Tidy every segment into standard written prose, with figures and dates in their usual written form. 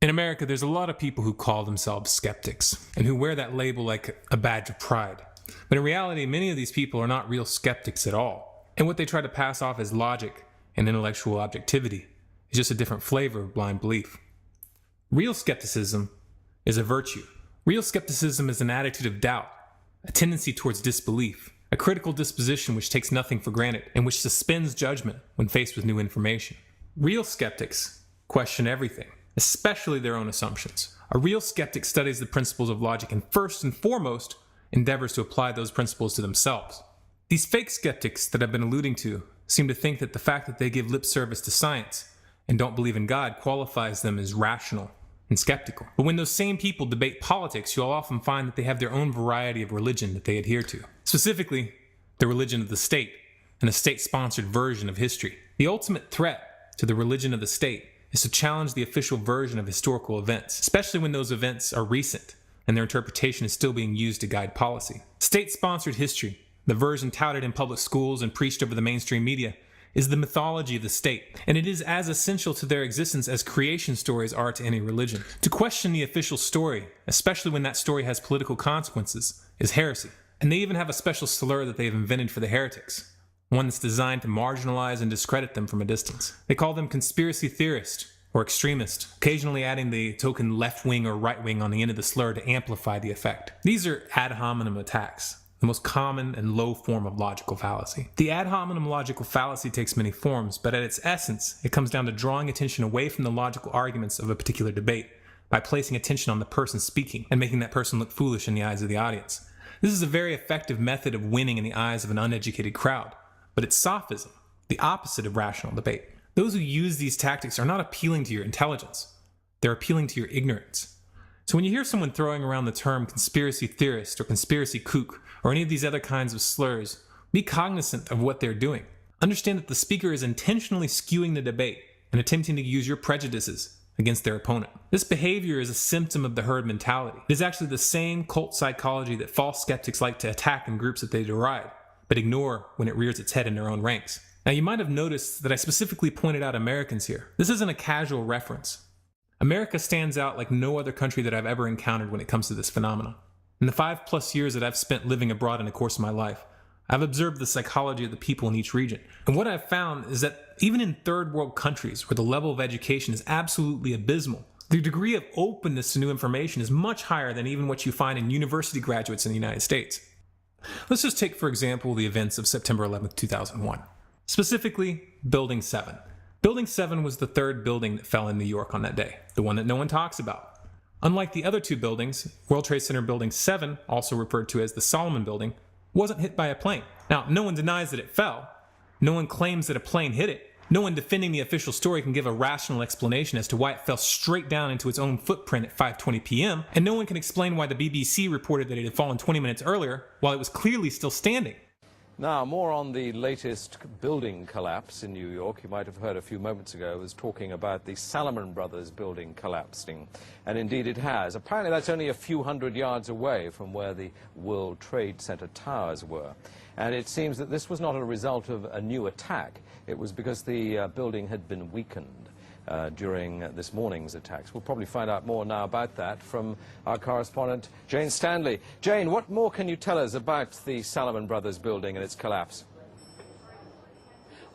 In America, there's a lot of people who call themselves skeptics, and who wear that label like a badge of pride. But in reality, many of these people are not real skeptics at all, and what they try to pass off as logic and intellectual objectivity is just a different flavor of blind belief. Real skepticism is a virtue. Real skepticism is an attitude of doubt, a tendency towards disbelief, a critical disposition which takes nothing for granted and which suspends judgment when faced with new information. Real skeptics question everything, especially their own assumptions. A real skeptic studies the principles of logic and first and foremost endeavors to apply those principles to themselves. These fake skeptics that I've been alluding to seem to think that the fact that they give lip service to science and don't believe in God qualifies them as rational and skeptical. But when those same people debate politics, you'll often find that they have their own variety of religion that they adhere to. Specifically, the religion of the state and a state-sponsored version of history. The ultimate threat to the religion of the state is to challenge the official version of historical events, especially when those events are recent and their interpretation is still being used to guide policy. State-sponsored history, the version touted in public schools and preached over the mainstream media, is the mythology of the state, and it is as essential to their existence as creation stories are to any religion. To question the official story, especially when that story has political consequences, is heresy. And they even have a special slur that they've invented for the heretics, one that's designed to marginalize and discredit them from a distance. They call them conspiracy theorist or extremist, occasionally adding the token left wing or right wing on the end of the slur to amplify the effect. These are ad hominem attacks, the most common and low form of logical fallacy. The ad hominem logical fallacy takes many forms, but at its essence, it comes down to drawing attention away from the logical arguments of a particular debate by placing attention on the person speaking and making that person look foolish in the eyes of the audience. This is a very effective method of winning in the eyes of an uneducated crowd, but it's sophism, the opposite of rational debate. Those who use these tactics are not appealing to your intelligence, they're appealing to your ignorance. So when you hear someone throwing around the term conspiracy theorist or conspiracy kook or any of these other kinds of slurs, be cognizant of what they're doing. Understand that the speaker is intentionally skewing the debate and attempting to use your prejudices against their opponent. This behavior is a symptom of the herd mentality. It is actually the same cult psychology that false skeptics like to attack in groups that they deride, but ignore when it rears its head in their own ranks. Now you might have noticed that I specifically pointed out Americans here. This isn't a casual reference. America stands out like no other country that I've ever encountered when it comes to this phenomenon. In the 5+ years that I've spent living abroad in the course of my life, I've observed the psychology of the people in each region. And what I've found is that even in third world countries where the level of education is absolutely abysmal, the degree of openness to new information is much higher than even what you find in university graduates in the United States. Let's just take, for example, the events of September 11th, 2001. Specifically, Building 7. Building 7 was the third building that fell in New York on that day, the one that no one talks about. Unlike the other two buildings, World Trade Center Building 7, also referred to as the Solomon Building, wasn't hit by a plane. Now, no one denies that it fell. No one claims that a plane hit it. No one defending the official story can give a rational explanation as to why it fell straight down into its own footprint at 5:20 p.m., and no one can explain why the BBC reported that it had fallen 20 minutes earlier while it was clearly still standing. Now, more on the latest building collapse in New York. You might have heard a few moments ago I was talking about the Salomon Brothers building collapsing, and indeed it has. Apparently that's only a few hundred yards away from where the World Trade Center towers were. And it seems that this was not a result of a new attack. It was because the building had been weakened during this morning's attacks. We'll probably find out more now about that from our correspondent, Jane Stanley. Jane, what more can you tell us about the Salomon Brothers building and its collapse?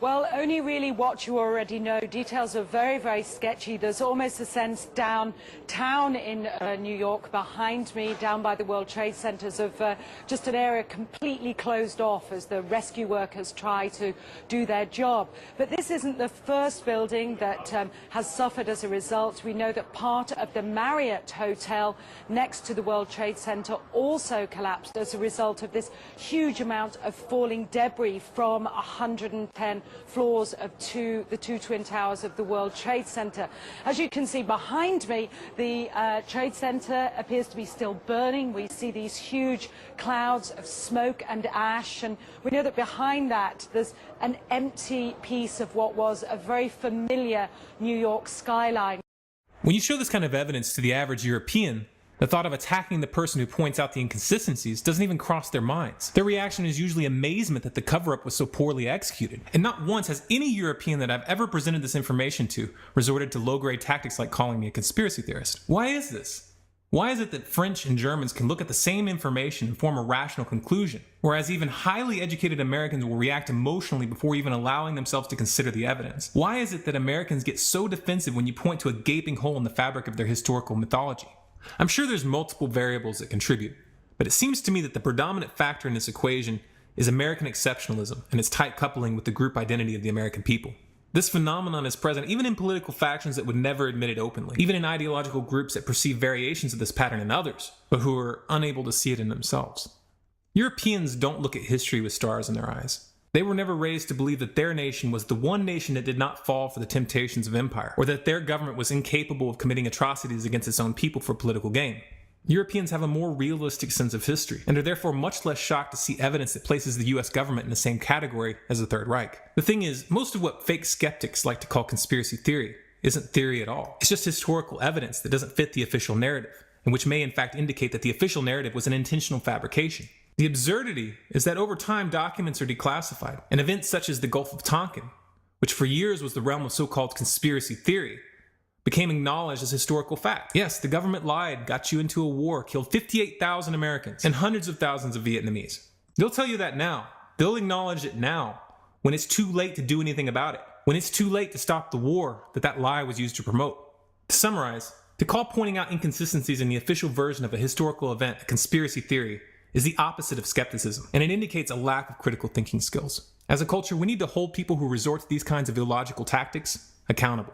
Well, only really what you already know. Details are very, very sketchy. There's almost a sense downtown in New York behind me, down by the World Trade Centers, of just an area completely closed off as the rescue workers try to do their job. But this isn't the first building that has suffered as a result. We know that part of the Marriott Hotel next to the World Trade Center also collapsed as a result of this huge amount of falling debris from 110 floors of the two twin towers of the World Trade Center. As you can see behind me, the Trade Center appears to be still burning. We see these huge clouds of smoke and ash, and we know that behind that there's an empty piece of what was a very familiar New York skyline. When you show this kind of evidence to the average European, The thought of attacking the person who points out the inconsistencies doesn't even cross their minds. Their reaction is usually amazement that the cover-up was so poorly executed. And not once has any European that I've ever presented this information to resorted to low-grade tactics like calling me a conspiracy theorist. Why is this? Why is it that French and Germans can look at the same information and form a rational conclusion, whereas even highly educated Americans will react emotionally before even allowing themselves to consider the evidence? Why is it that Americans get so defensive when you point to a gaping hole in the fabric of their historical mythology? I'm sure there's multiple variables that contribute, but it seems to me that the predominant factor in this equation is American exceptionalism and its tight coupling with the group identity of the American people. This phenomenon is present even in political factions that would never admit it openly, even in ideological groups that perceive variations of this pattern in others, but who are unable to see it in themselves. Europeans don't look at history with stars in their eyes. They were never raised to believe that their nation was the one nation that did not fall for the temptations of empire, or that their government was incapable of committing atrocities against its own people for political gain. Europeans have a more realistic sense of history, and are therefore much less shocked to see evidence that places the US government in the same category as the Third Reich. The thing is, most of what fake skeptics like to call conspiracy theory isn't theory at all. It's just historical evidence that doesn't fit the official narrative, and which may in fact indicate that the official narrative was an intentional fabrication. The absurdity is that over time documents are declassified, and events such as the Gulf of Tonkin, which for years was the realm of so-called conspiracy theory, became acknowledged as historical fact. Yes, the government lied, got you into a war, killed 58,000 Americans, and hundreds of thousands of Vietnamese. They'll tell you that now. They'll acknowledge it now, when it's too late to do anything about it. When it's too late to stop the war that lie was used to promote. To summarize, to call pointing out inconsistencies in the official version of a historical event a conspiracy theory is the opposite of skepticism, and it indicates a lack of critical thinking skills. As a culture, we need to hold people who resort to these kinds of illogical tactics accountable.